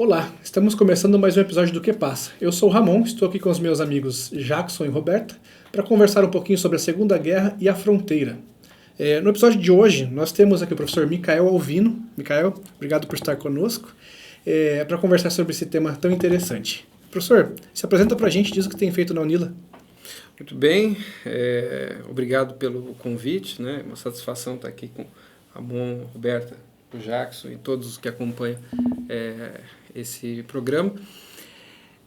Olá, estamos começando mais um episódio do Que Passa. Eu sou o Ramon, estou aqui com os meus amigos Jackson e Roberta para conversar um pouquinho sobre a Segunda Guerra e a fronteira. No episódio de hoje, nós temos aqui o professor Micael Alvino. Micael, obrigado por estar conosco, para conversar sobre esse tema tão interessante. Professor, se apresenta para a gente, diz o que tem feito na UNILA. Muito bem, obrigado pelo convite, né? Uma satisfação estar aqui com a Ramon, Roberta, o Jackson e todos os que acompanham esse programa.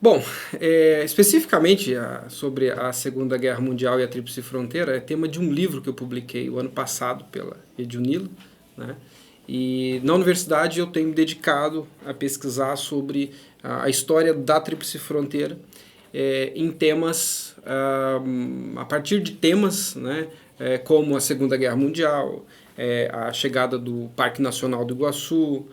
Bom, especificamente sobre a Segunda Guerra Mundial e a Tríplice Fronteira, é tema de um livro que eu publiquei o ano passado pela Rede UNILA, né? E na universidade eu tenho me dedicado a pesquisar sobre a história da Tríplice Fronteira em temas, a partir de temas, né, como a Segunda Guerra Mundial, a chegada do Parque Nacional do Iguaçu,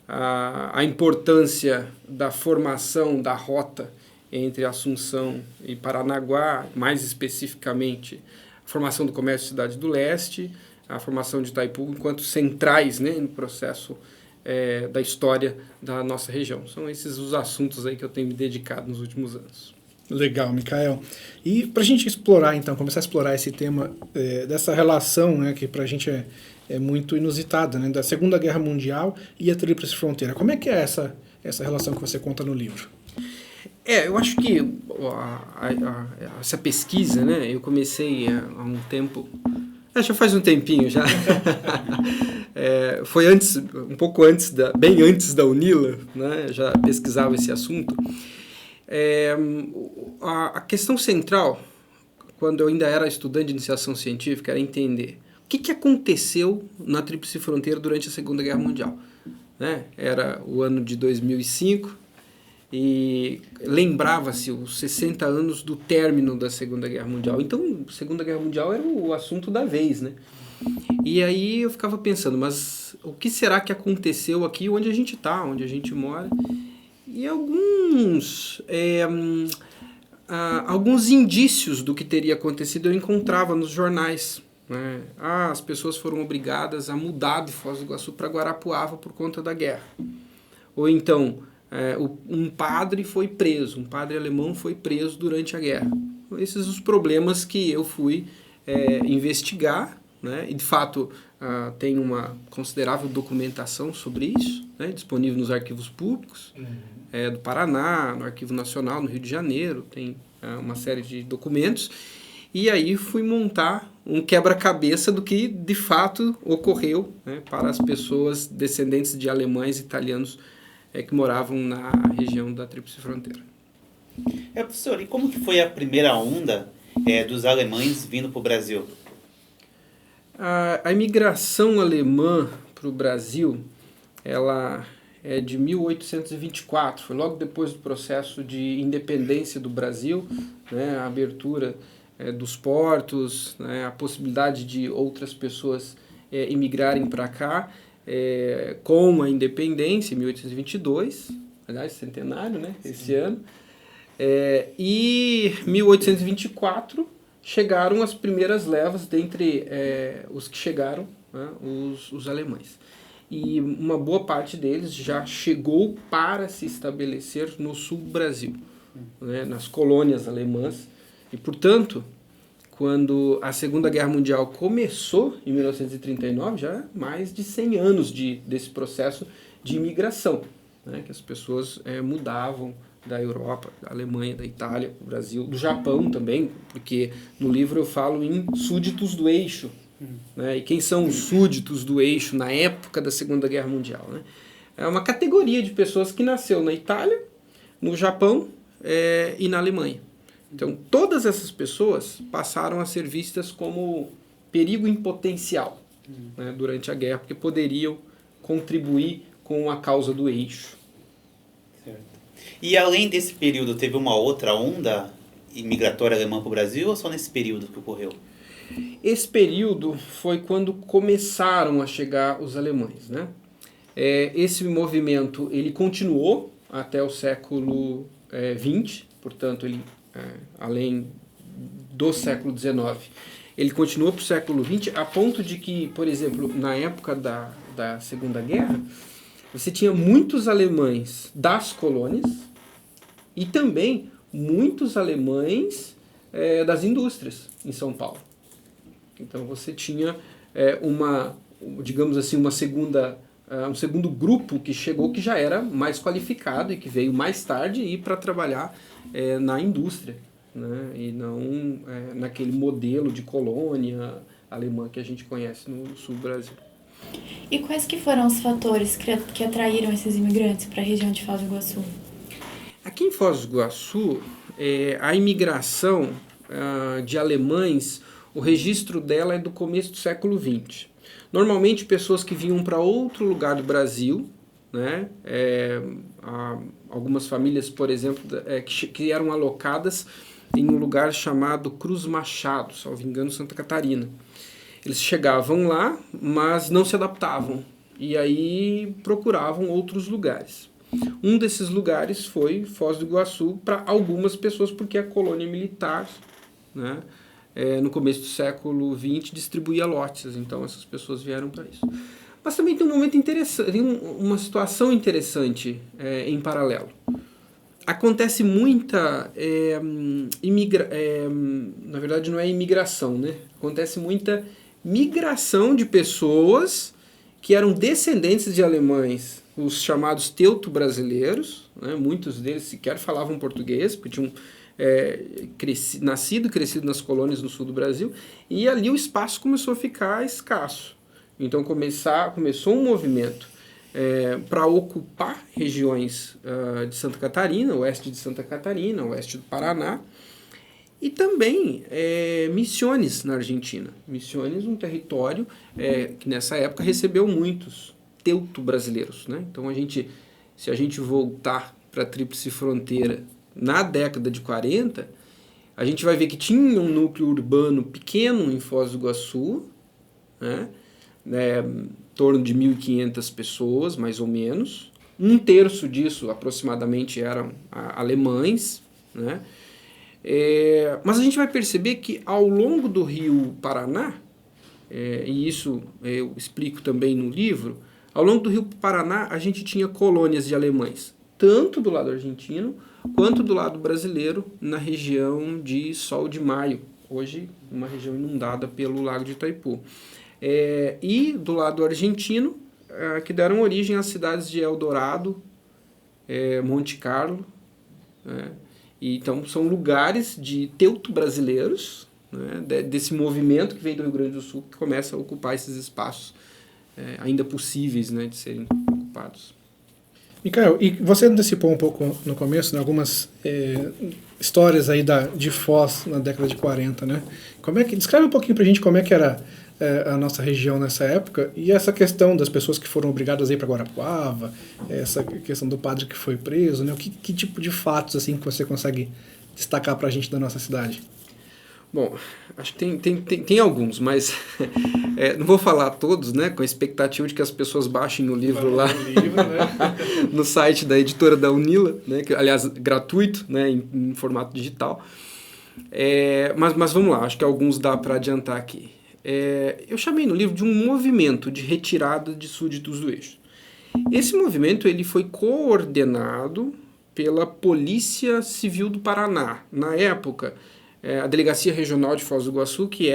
a importância da formação da rota entre Assunção e Paranaguá, mais especificamente a formação do comércio Cidade do Leste, a formação de Itaipu enquanto centrais, né, no processo da história da nossa região. São esses os assuntos aí que eu tenho me dedicado nos últimos anos. Legal, Micael. E para a gente explorar, então, começar a explorar esse tema dessa relação, né, que para a gente é muito inusitada, né, da Segunda Guerra Mundial e a Tríplice Fronteira. Como é que é essa relação que você conta no livro? Eu acho que essa pesquisa, né, eu comecei há um tempo, já faz um tempinho já, foi antes, um pouco antes, bem antes da UNILA, né, já pesquisava esse assunto. A questão central, quando eu ainda era estudante de iniciação científica, era entender o que aconteceu na Tríplice Fronteira durante a Segunda Guerra Mundial. Né? Era o ano de 2005 e lembrava-se os 60 anos do término da Segunda Guerra Mundial. Então, a Segunda Guerra Mundial era o assunto da vez, né? E aí eu ficava pensando, mas o que será que aconteceu aqui onde a gente está, onde a gente mora? E alguns indícios do que teria acontecido eu encontrava nos jornais. Né? As pessoas foram obrigadas a mudar de Foz do Iguaçu para Guarapuava por conta da guerra. Ou então, um padre foi preso, um padre alemão foi preso durante a guerra. Esses são os problemas que eu fui investigar, né? E de fato tem uma considerável documentação sobre isso, né? Disponível nos arquivos públicos do Paraná, no Arquivo Nacional, no Rio de Janeiro, tem uma série de documentos. E aí fui montar um quebra-cabeça do que de fato ocorreu, né, para as pessoas descendentes de alemães e italianos que moravam na região da Tríplice Fronteira. Professor, e como que foi a primeira onda dos alemães vindo para o Brasil? A imigração alemã para o Brasil, ela é de 1824, foi logo depois do processo de independência do Brasil, né, a abertura dos portos, né, a possibilidade de outras pessoas imigrarem para cá, com a independência em 1822, aliás, centenário, né, esse ano, e em 1824 chegaram as primeiras levas dentre os que chegaram, né, os alemães. E uma boa parte deles já chegou para se estabelecer no sul do Brasil, né, nas colônias alemãs. E, portanto, quando a Segunda Guerra Mundial começou, em 1939, já mais de 100 anos desse processo de imigração, né, que as pessoas mudavam da Europa, da Alemanha, da Itália, do Brasil, do Japão também, porque no livro eu falo em súditos do eixo. Né? E quem são os súditos do eixo na época da Segunda Guerra Mundial? Né? É uma categoria de pessoas que nasceu na Itália, no Japão e na Alemanha. Então, todas essas pessoas passaram a ser vistas como perigo em potencial, né, durante a guerra, porque poderiam contribuir com a causa do eixo. Certo. E além desse período, teve uma outra onda imigratória alemã para o Brasil ou só nesse período que ocorreu? Esse período foi quando começaram a chegar os alemães, né? Esse movimento ele continuou até o século XX, portanto, ele, além do século XIX, ele continuou para o século XX, a ponto de que, por exemplo, na época da Segunda Guerra, você tinha muitos alemães das colônias e também muitos alemães das indústrias em São Paulo. Então você tinha digamos assim, um segundo grupo que chegou que já era mais qualificado e que veio mais tarde ir para trabalhar na indústria, né? E não naquele modelo de colônia alemã que a gente conhece no sul do Brasil. E quais que foram os fatores que atraíram esses imigrantes para a região de Foz do Iguaçu? Aqui em Foz do Iguaçu, a imigração de alemães, o registro dela é do começo do século XX. Normalmente pessoas que vinham para outro lugar do Brasil, né? Algumas famílias, por exemplo, que eram alocadas em um lugar chamado Cruz Machado, salvo engano, Santa Catarina. Eles chegavam lá, mas não se adaptavam, e aí procuravam outros lugares. Um desses lugares foi Foz do Iguaçu para algumas pessoas, porque a colônia militar, né, no começo do século XX, distribuía lotes, então essas pessoas vieram para isso. Mas também tem um momento interessante, tem uma situação interessante em paralelo. Acontece muita na verdade não é imigração, né? Acontece muita migração de pessoas que eram descendentes de alemães, os chamados teuto-brasileiros, né? Muitos deles sequer falavam português, porque tinham nascido e crescido nas colônias no sul do Brasil, e ali o espaço começou a ficar escasso. Então começou um movimento para ocupar regiões de Santa Catarina, oeste de Santa Catarina, oeste do Paraná, e também Misiones na Argentina. Misiones, um território que nessa época recebeu muitos teuto-brasileiros, né? Então se a gente voltar para a Tríplice Fronteira na década de 40, a gente vai ver que tinha um núcleo urbano pequeno em Foz do Iguaçu, né? Em torno de 1.500 pessoas, mais ou menos. Um terço disso, aproximadamente, eram alemães, né? Mas a gente vai perceber que ao longo do rio Paraná, e isso eu explico também no livro, ao longo do rio Paraná a gente tinha colônias de alemães, tanto do lado argentino quanto do lado brasileiro, na região de Sol de Maio, hoje uma região inundada pelo Lago de Itaipu. E do lado argentino, que deram origem às cidades de Eldorado, Monte Carlo, e então são lugares de teuto-brasileiros, né, desse movimento que vem do Rio Grande do Sul, que começa a ocupar esses espaços ainda possíveis, né, de serem ocupados. Micael, e você antecipou um pouco no começo, né, algumas histórias aí de Foz na década de 40, né? Descreve um pouquinho pra gente como é que era a nossa região nessa época e essa questão das pessoas que foram obrigadas a ir para Guarapuava, essa questão do padre que foi preso, né? Que tipo de fatos assim que você consegue destacar pra gente da nossa cidade? Bom, acho que tem alguns, mas não vou falar todos, né, com a expectativa de que as pessoas baixem o livro lá né? No site da editora da Unila, né, que, aliás, gratuito, né, em formato digital. Mas vamos lá, acho que alguns dá para adiantar aqui. Eu chamei no livro de um movimento de retirada de súditos do eixo. Esse movimento ele foi coordenado pela Polícia Civil do Paraná. Na época, a Delegacia Regional de Foz do Iguaçu, que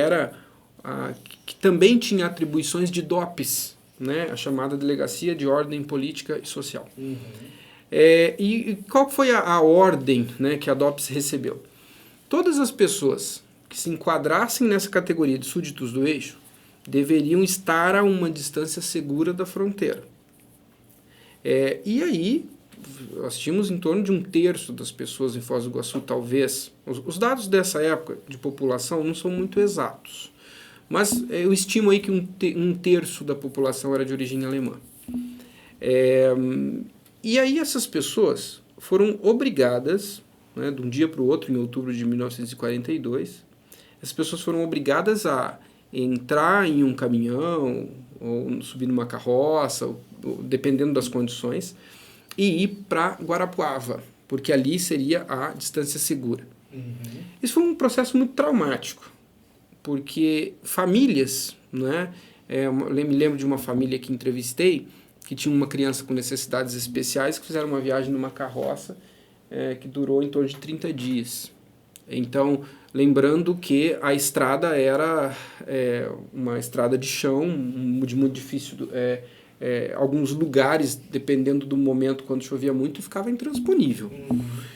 também tinha atribuições de DOPS, né, a chamada Delegacia de Ordem Política e Social. Uhum. E qual foi a ordem, né, que a DOPS recebeu? Todas as pessoas que se enquadrassem nessa categoria de súditos do eixo deveriam estar a uma distância segura da fronteira. E aí, nós tínhamos em torno de um terço das pessoas em Foz do Iguaçu, talvez. Os dados dessa época de população não são muito exatos, mas eu estimo aí que um terço da população era de origem alemã. E aí essas pessoas foram obrigadas, né, de um dia para o outro, em outubro de 1942, as pessoas foram obrigadas a entrar em um caminhão, ou subir numa carroça, ou, dependendo das condições, e ir para Guarapuava, porque ali seria a distância segura. Uhum. Isso foi um processo muito traumático, porque famílias, né, eu me lembro de uma família que entrevistei, que tinha uma criança com necessidades especiais que fizeram uma viagem numa carroça que durou em torno de 30 dias. Então, lembrando que a estrada era uma estrada de chão, de muito difícil... alguns lugares, dependendo do momento, quando chovia muito, ficava intransponível.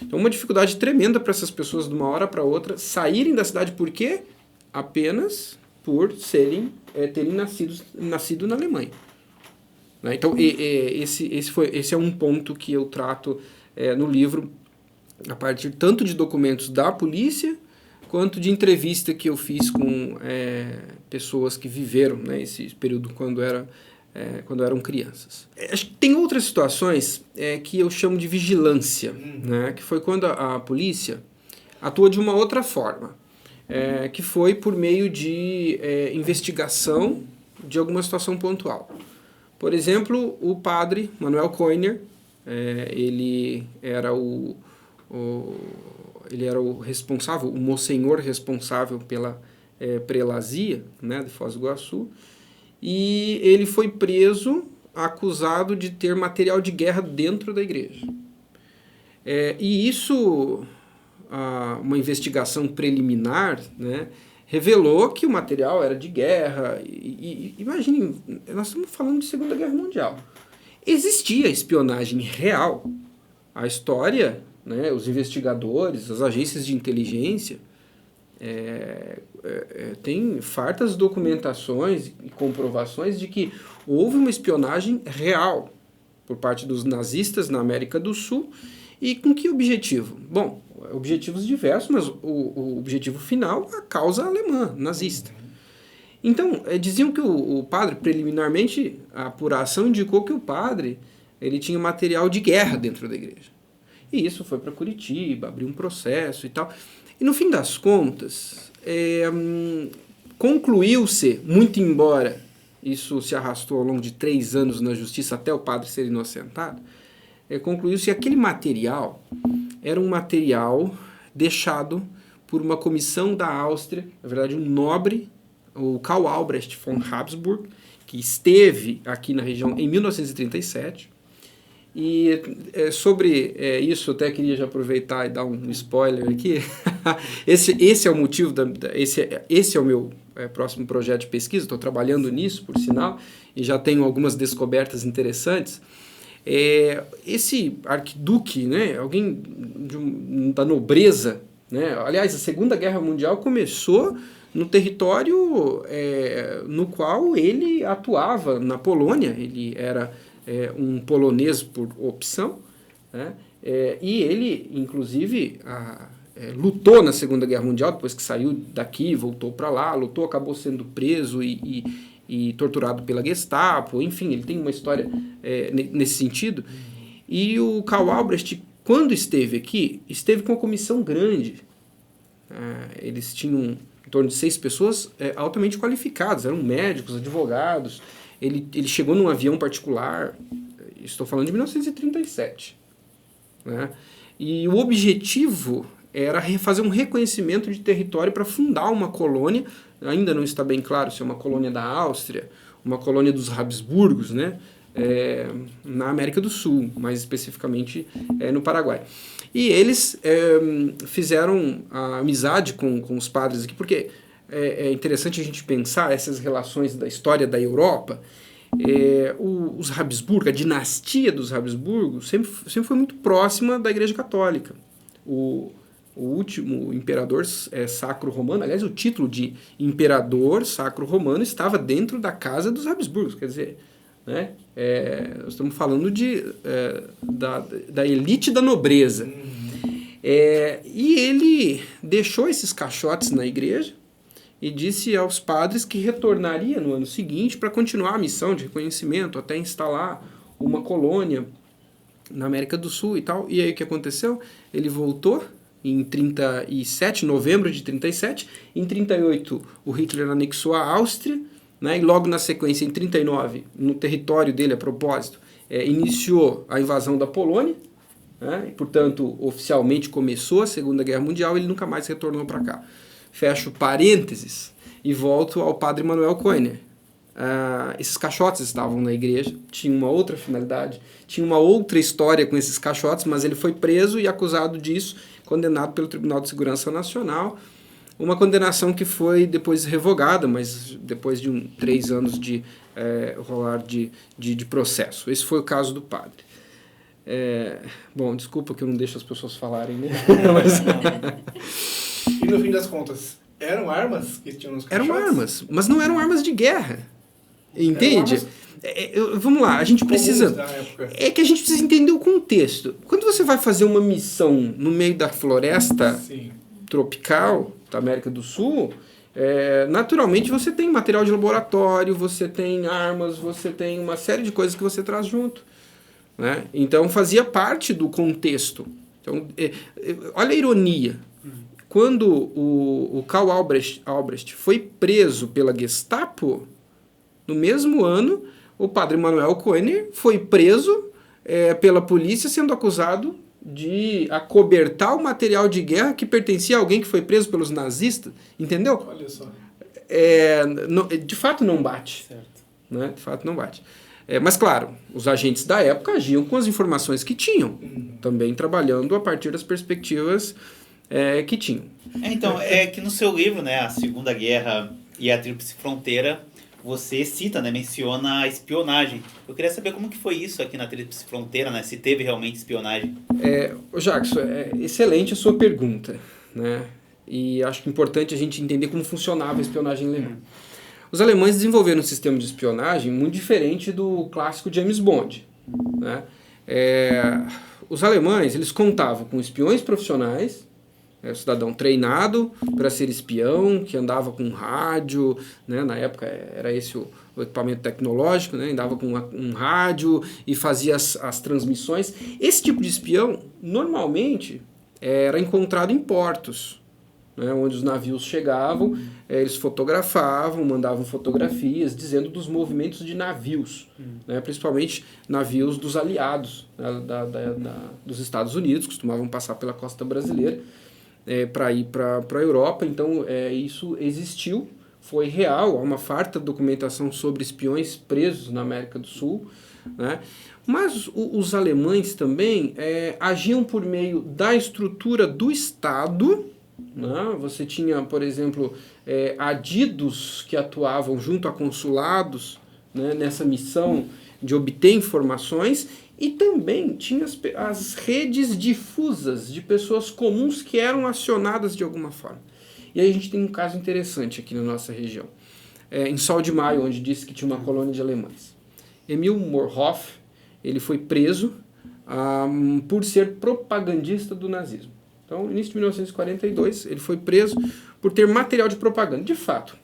Então, uma dificuldade tremenda para essas pessoas, de uma hora para outra, saírem da cidade. Por quê? Apenas por terem nascido na Alemanha. Né? Então, esse é um ponto que eu trato no livro, a partir tanto de documentos da polícia, quanto de entrevista que eu fiz com pessoas que viveram, né, esse período quando eram crianças. Acho que tem outras situações que eu chamo de vigilância, né, que foi quando a polícia atua de uma outra forma, que foi por meio de investigação de alguma situação pontual. Por exemplo, o padre Manuel Koiner, ele era o responsável, o monsenhor responsável pela prelazia, né, de Foz do Iguaçu, e ele foi preso, acusado de ter material de guerra dentro da igreja. E isso, uma investigação preliminar, né, revelou que o material era de guerra. Imagine, nós estamos falando de Segunda Guerra Mundial. Existia espionagem real. A história, né, os investigadores, as agências de inteligência, tem fartas documentações e comprovações de que houve uma espionagem real por parte dos nazistas na América do Sul. E com que objetivo? Bom, objetivos diversos, mas o objetivo final, a causa alemã, nazista. Então, diziam que o padre, preliminarmente, a apuração indicou que o padre ele tinha material de guerra dentro da igreja. E isso foi para Curitiba, abriu um processo e tal. E no fim das contas, concluiu-se, muito embora isso se arrastou ao longo de 3 anos na justiça até o padre ser inocentado, concluiu-se que aquele material era um material deixado por uma comissão da Áustria, na verdade um nobre, o Karl Albrecht von Habsburg, que esteve aqui na região em 1937. E sobre isso, eu até queria já aproveitar e dar um spoiler aqui. Esse é o motivo, esse é o meu próximo projeto de pesquisa, estou trabalhando nisso, por sinal, e já tenho algumas descobertas interessantes. Esse arquiduque, né, alguém da nobreza, né, aliás, a Segunda Guerra Mundial começou no território no qual ele atuava, na Polônia. Ele era um polonês por opção, né, e ele, inclusive, lutou na Segunda Guerra Mundial, depois que saiu daqui, voltou para lá, lutou, acabou sendo preso e torturado pela Gestapo. Enfim, ele tem uma história nesse sentido. E o Karl Albrecht, quando esteve aqui, esteve com uma comissão grande. Eles tinham em torno de 6 pessoas altamente qualificadas, eram médicos, advogados. Ele chegou num avião particular, estou falando de 1937. Né? E o objetivo era fazer um reconhecimento de território para fundar uma colônia. Ainda não está bem claro se é uma colônia da Áustria, uma colônia dos Habsburgos, né? Na América do Sul, mais especificamente no Paraguai. E eles fizeram a amizade com os padres aqui, porque é interessante a gente pensar essas relações da história da Europa. Os Habsburgo, a dinastia dos Habsburgo, sempre foi muito próxima da Igreja Católica. O último imperador sacro romano, aliás, o título de imperador sacro romano estava dentro da casa dos Habsburgos, quer dizer, né, nós estamos falando da elite da nobreza. E ele deixou esses caixotes na igreja e disse aos padres que retornaria no ano seguinte para continuar a missão de reconhecimento, até instalar uma colônia na América do Sul e tal. E aí o que aconteceu? Ele voltou em 37, novembro de 37. Em 38, o Hitler anexou a Áustria, né, e logo na sequência, em 39, no território dele, a propósito, iniciou a invasão da Polônia, né, e, portanto, oficialmente começou a Segunda Guerra Mundial. Ele nunca mais retornou para cá. Fecho parênteses e volto ao padre Manuel Koiner. esses caixotes estavam na igreja, tinha uma outra finalidade, tinha uma outra história com esses caixotes, mas ele foi preso e acusado disso, condenado pelo Tribunal de Segurança Nacional, uma condenação que foi depois revogada, mas depois de 3 anos de rolar de processo. Esse foi o caso do padre. Bom, desculpa que eu não deixo as pessoas falarem, né? E no fim das contas, eram armas que tinham nos caixotes? Eram armas, mas não eram armas de guerra. Entende? Vamos lá, a gente precisa... É que a gente precisa entender o contexto. Quando você vai fazer uma missão no meio da floresta tropical da América do Sul, naturalmente você tem material de laboratório, você tem armas, você tem uma série de coisas que você traz junto. Né? Então fazia parte do contexto. Então, olha a ironia. Quando o Karl Albrecht foi preso pela Gestapo, no mesmo ano, o padre Manuel Koehner foi preso pela polícia, sendo acusado de acobertar o material de guerra que pertencia a alguém que foi preso pelos nazistas. Entendeu? Olha só. De fato não bate. Certo. Né? De fato não bate. Mas, claro, os agentes da época agiam com as informações que tinham, também trabalhando a partir das perspectivas que tinham. Então, é que no seu livro, né, A Segunda Guerra e a Tríplice Fronteira, você cita, né, menciona a espionagem. Eu queria saber como que foi isso aqui na Tríplice Fronteira, né, se teve realmente espionagem. Jackson, excelente a sua pergunta, né? E acho que é importante a gente entender como funcionava a espionagem alemã. Os alemães desenvolveram um sistema de espionagem muito diferente do clássico James Bond. Né? Os alemães eles contavam com espiões profissionais, cidadão treinado para ser espião, que andava com rádio, né? Na época era esse o equipamento tecnológico, né? Andava com um rádio e fazia as transmissões. Esse tipo de espião, normalmente, era encontrado em portos, né, onde os navios chegavam, eles fotografavam, mandavam fotografias dizendo dos movimentos de navios, né, principalmente navios dos aliados, né, dos Estados Unidos, costumavam passar pela costa brasileira para ir para a Europa. Então isso existiu, foi real, há uma farta documentação sobre espiões presos na América do Sul, né? Mas os alemães também agiam por meio da estrutura do Estado. Né? Você tinha, por exemplo, adidos que atuavam junto a consulados, né, nessa missão de obter informações, e também tinha as redes difusas de pessoas comuns que eram acionadas de alguma forma. E aí a gente tem um caso interessante aqui na nossa região. Em Sol de Maio, onde disse que tinha uma colônia de alemães. Emil Morhoff, ele foi preso por ser propagandista do nazismo. Então, no início de 1942, ele foi preso por ter material de propaganda. De fato,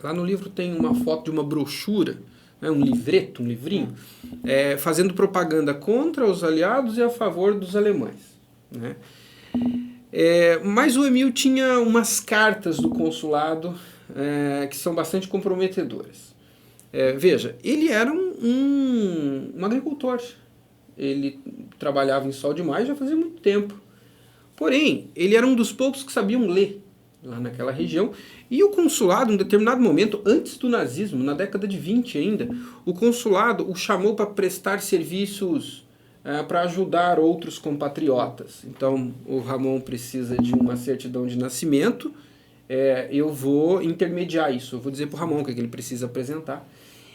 lá no livro tem uma foto de uma brochura, né, um livreto, um livrinho, fazendo propaganda contra os aliados e a favor dos alemães. Né? Mas o Emil tinha umas cartas do consulado que são bastante comprometedoras. Veja, ele era um agricultor. Ele trabalhava em Sol de Maio já fazia muito tempo. Porém, ele era um dos poucos que sabiam ler lá naquela região, e o consulado, em um determinado momento, antes do nazismo, na década de 20 ainda, o consulado o chamou para prestar serviços para ajudar outros compatriotas. Então, o Ramon precisa de uma certidão de nascimento, eu vou intermediar isso, eu vou dizer para o Ramon o que ele precisa apresentar.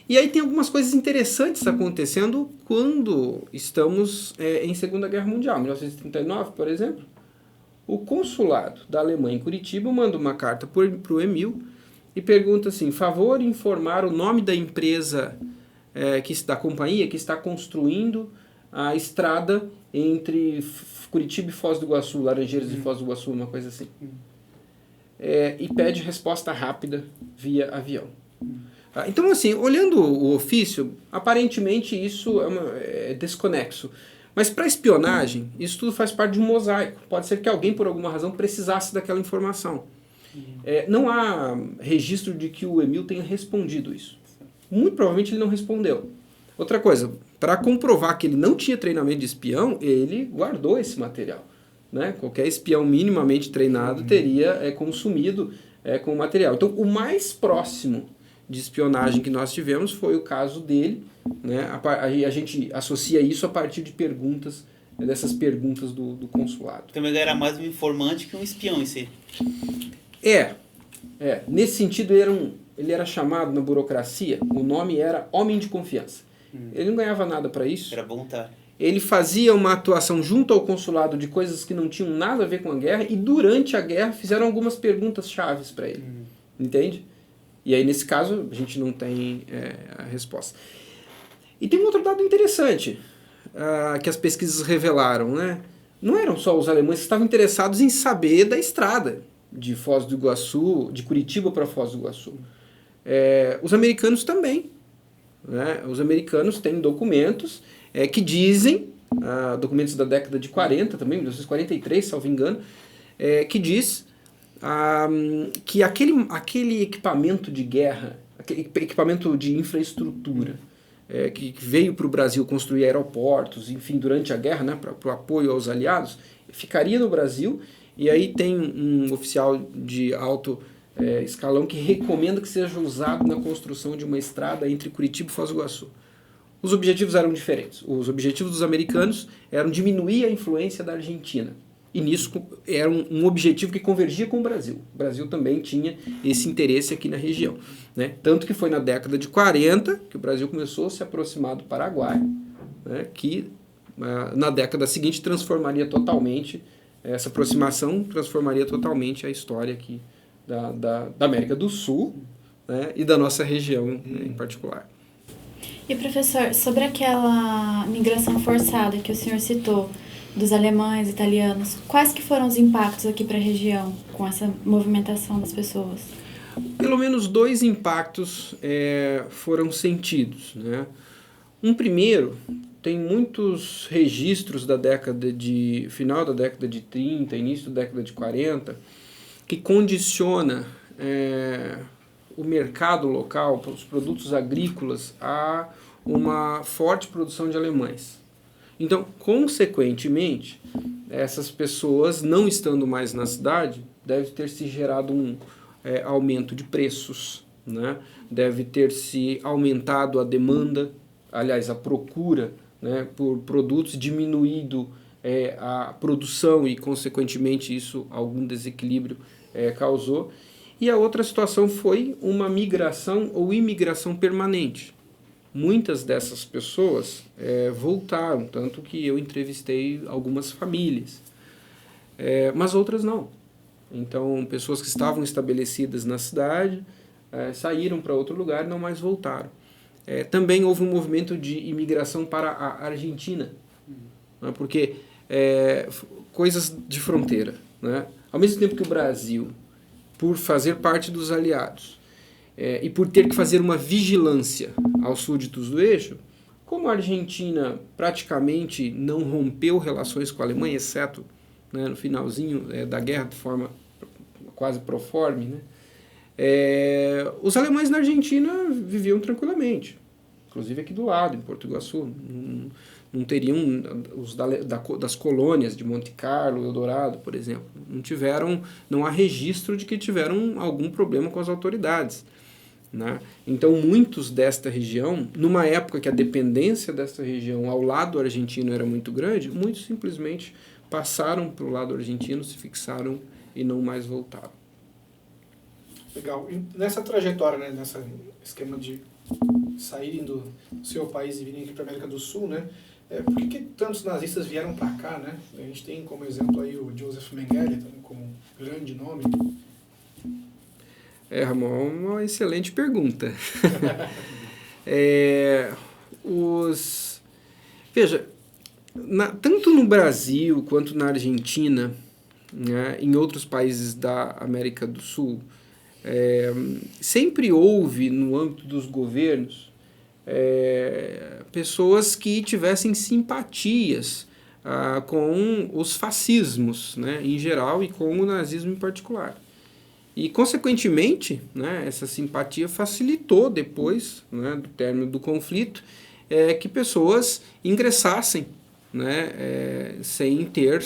E aí tem algumas coisas interessantes acontecendo quando estamos em Segunda Guerra Mundial, 1939, por exemplo. O consulado da Alemanha em Curitiba manda uma carta para o Emil e pergunta assim: favor informar o nome da empresa, da companhia que está construindo a estrada entre Curitiba e Foz do Iguaçu, Laranjeiras e Foz do Iguaçu, uma coisa assim. E pede resposta rápida via avião. Então, assim, olhando o ofício, aparentemente isso é desconexo. Mas para espionagem, isso tudo faz parte de um mosaico. Pode ser que alguém, por alguma razão, precisasse daquela informação. Não há registro de que o Emil tenha respondido isso. Muito provavelmente ele não respondeu. Outra coisa, para comprovar que ele não tinha treinamento de espião, ele guardou esse material. Né? Qualquer espião minimamente treinado teria consumido com o material. Então, o mais próximo de espionagem que nós tivemos foi o caso dele, né? A gente associa isso a partir de perguntas, dessas perguntas do consulado. Então ele era mais um informante que um espião em si. Nesse sentido ele era chamado na burocracia, o nome era homem de confiança. Ele não ganhava nada para isso. Era voluntário. Ele fazia uma atuação junto ao consulado de coisas que não tinham nada a ver com a guerra e durante a guerra fizeram algumas perguntas chaves para ele. Entende? E aí, nesse caso, a gente não tem a resposta. E tem um outro dado interessante que as pesquisas revelaram, né? Não eram só os alemães que estavam interessados em saber da estrada de Foz do Iguaçu, de Curitiba para Foz do Iguaçu. Os americanos também. Né? Os americanos têm documentos que dizem, documentos da década de 40 também, 1943, salvo engano, que diz que aquele equipamento de guerra, aquele equipamento de infraestrutura, que veio para o Brasil construir aeroportos, enfim, durante a guerra, né, para o apoio aos aliados, ficaria no Brasil, e aí tem um oficial de alto escalão que recomenda que seja usado na construção de uma estrada entre Curitiba e Foz do Iguaçu. Os objetivos eram diferentes. Os objetivos dos americanos eram diminuir a influência da Argentina. E nisso era um objetivo que convergia com o Brasil. O Brasil também tinha esse interesse aqui na região. Né? Tanto que foi na década de 40 que o Brasil começou a se aproximar do Paraguai, né? Que na década seguinte transformaria totalmente, essa aproximação transformaria totalmente a história aqui da América do Sul, né? E da nossa região em particular. E, professor, sobre aquela migração forçada que o senhor citou, dos alemães, italianos, quais que foram os impactos aqui para a região com essa movimentação das pessoas? Pelo menos 2 impactos foram sentidos. Né? Um primeiro, tem muitos registros da final da década de 30, início da década de 40, que condiciona o mercado local, os produtos agrícolas, a uma forte produção de alemães. Então, consequentemente, essas pessoas, não estando mais na cidade, deve ter se gerado um aumento de preços, né? Deve ter se aumentado a demanda, aliás, a procura, né, por produtos, diminuído a produção e, consequentemente, isso algum desequilíbrio causou. E a outra situação foi uma migração ou imigração permanente. Muitas dessas pessoas voltaram, tanto que eu entrevistei algumas famílias, mas outras não. Então, pessoas que estavam estabelecidas na cidade saíram para outro lugar e não mais voltaram. Também houve um movimento de imigração para a Argentina, né, porque coisas de fronteira. Né? Ao mesmo tempo que o Brasil, por fazer parte dos aliados, e por ter que fazer uma vigilância aos súditos do eixo, como a Argentina praticamente não rompeu relações com a Alemanha, exceto, né, no finalzinho da guerra, de forma quase proforme, né, os alemães na Argentina viviam tranquilamente, inclusive aqui do lado, em Porto Iguaçu. Não teriam, das colônias de Monte Carlo, Eldorado, por exemplo, não há registro de que tiveram algum problema com as autoridades. Né? Então, muitos desta região, numa época que a dependência desta região ao lado argentino era muito grande, muitos simplesmente passaram para o lado argentino, se fixaram e não mais voltaram. Legal. E nessa trajetória, né, nesse esquema de saírem do seu país e virem aqui para a América do Sul, né, por que tantos nazistas vieram para cá? Né? A gente tem como exemplo aí o Joseph Mengele, como um grande nome. Ramon, uma excelente pergunta. Veja, tanto no Brasil quanto na Argentina, né, em outros países da América do Sul, sempre houve, no âmbito dos governos, pessoas que tivessem simpatias com os fascismos, né, em geral, e com o nazismo em particular. E, consequentemente, né, essa simpatia facilitou depois, né, do término do conflito, que pessoas ingressassem, né, sem ter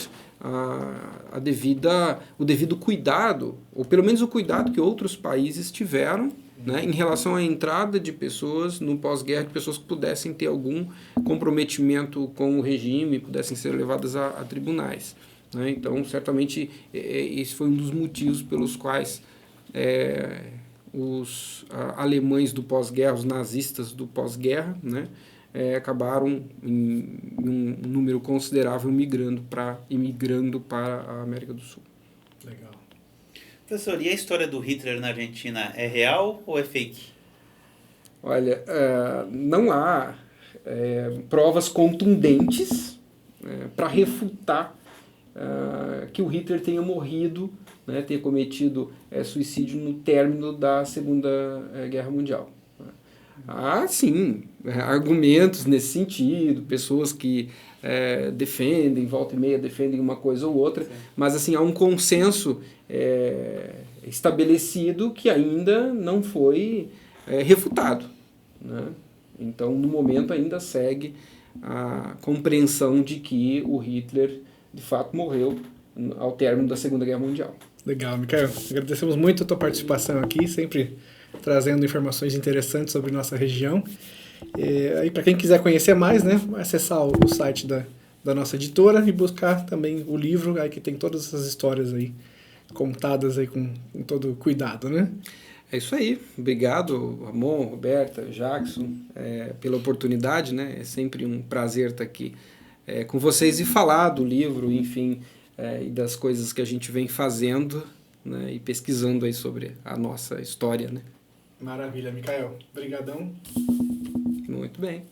o devido cuidado, ou pelo menos o cuidado que outros países tiveram né, em relação à entrada de pessoas no pós-guerra, de pessoas que pudessem ter algum comprometimento com o regime, pudessem ser levadas a tribunais. Né? Então, certamente, esse foi um dos motivos pelos quais os alemães do pós-guerra, os nazistas do pós-guerra, né, acabaram em um número considerável imigrando para a América do Sul. Legal. Professor, e a história do Hitler na Argentina é real ou é fake? Olha, não há provas contundentes para refutar que o Hitler tenha morrido, né, tenha cometido suicídio no término da Segunda Guerra Mundial. Há, sim, argumentos nesse sentido, pessoas que defendem, volta e meia defendem uma coisa ou outra, mas assim, há um consenso estabelecido que ainda não foi refutado. Né? Então, no momento, ainda segue a compreensão de que o Hitler, de fato, morreu ao término da Segunda Guerra Mundial. Legal, Micael. Agradecemos muito a tua participação aqui, sempre trazendo informações interessantes sobre nossa região. Aí, para quem quiser conhecer mais, né, acessar o site da nossa editora e buscar também o livro, aí que tem todas essas histórias aí contadas aí com todo cuidado, né? É isso aí. Obrigado, Ramon, Roberta, Jackson, pela oportunidade, né? É sempre um prazer estar aqui com vocês e falar do livro, enfim, e das coisas que a gente vem fazendo, né? E pesquisando aí sobre a nossa história, né? Maravilha, Micael. Obrigadão. Muito bem.